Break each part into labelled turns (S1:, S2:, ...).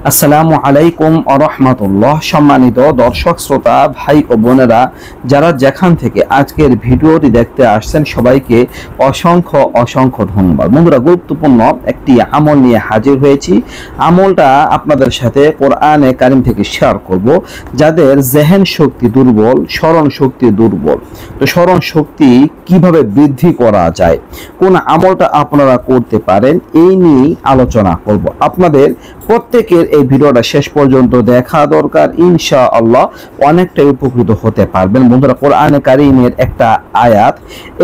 S1: আসসালামু আলাইকুম ওয়া রাহমাতুল্লাহ। সম্মানিত দর্শক শ্রোতা ভাই ও বোনেরা, যারা যেখান থেকে আজকের ভিডিওটি দেখতে আসছেন সবাইকে অসংখ্য অসংখ্য ধন্যবাদ। বন্ধুরা, গুরুত্বপূর্ণ একটি আমল নিয়ে হাজির হয়েছি। আমলটা আপনাদের সাথে কোরআনে কারিম থেকে শেয়ার করব। যাদের জেহেন শক্তি দুর্বল, স্মরণ শক্তি দুর্বল, তো স্মরণ শক্তি কিভাবে বৃদ্ধি করা যায়, কোন আমলটা আপনারা করতে পারেন, এই নিয়ে আলোচনা করব। আপনাদের প্রত্যেকের এই ভিডিওটা শেষ পর্যন্ত দেখা দরকার। ইনশাআল্লাহ অনেকটাই উপকৃত হতে পারবেন। বন্ধুরা, কোরআনে কারিমের একটা আয়াত,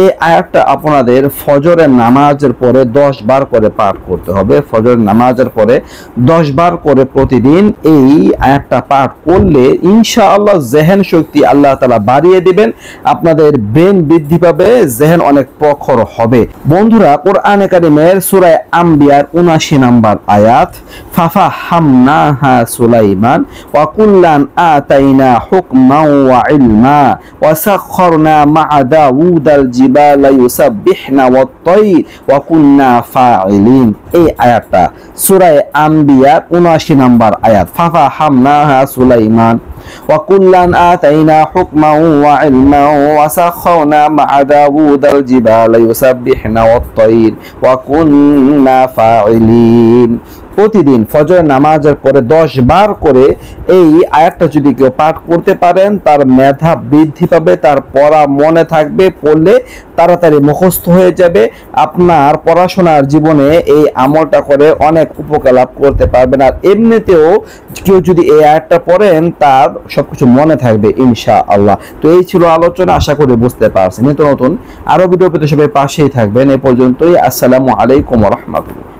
S1: এই আয়াতটা আপনাদের ফজরের নামাজের পরে 10 বার করে পাঠ করতে হবে। ফজরের নামাজের পরে 10 বার করে প্রতিদিন এই আয়াতটা পাঠ করলে ইনশাআল্লাহ জেহেন শক্তি আল্লাহ তাআলা বাড়িয়ে দিবেন। আপনাদের ব্রেন বৃদ্ধি পাবে, জেহেন অনেক প্রখর হবে। বন্ধুরা, কোরআনে কারিমের সূরা আম্বিয়ার 79 নম্বর আয়াত, ফাফাহামনাহা সুলাইমান ওয়া কুল্লান আতাইনা হুকমান ওয়া ইলমা ওয়া সাখখারনা মা'a দাউদাল জিবালা ইউসাব্বিহনা ওয়াত তায়র ওয়া কুন্না ফাইলিন। এই আয়াতটা সূরা আম্বিয়া 79 নম্বর আয়াত। ফাফাহামনাহা সুলাইমান ওয়া কুল্লান আতাইনা হুকমান ওয়া ইলমা ওয়া সাখখারনা মা'a দাউদাল জিবালা ইউসাব্বিহনা ওয়াত তায়র ওয়া কুন্না ফাইলিন। প্রতিদিন ফজর নামাজের পরে 10 বার করে এই আয়াতটা যদি কেউ পাঠ করতে পারেন, তার মেধা বৃদ্ধি পাবে, তার পড়া মনে থাকবে, পড়লে তাড়াতাড়ি মুখস্থ হয়ে যাবে। আপনার পড়াশোনার জীবনে এই আমলটা করে অনেক উপকার লাভ করতে পারবেন। আর এমনিতেও কেউ যদি এই আয়াতটা পড়েন, তার সবকিছু মনে থাকবে ইনশাআল্লাহ। তো এই ছিল আলোচনা, আশা করি বুঝতে পারছেন। নতুন নতুন আরো ভিডিও পেতে সবাই পাশেই থাকবেন। এই পর্যন্তই। আসসালামু আলাইকুম ওয়া রাহমাতুল্লাহ।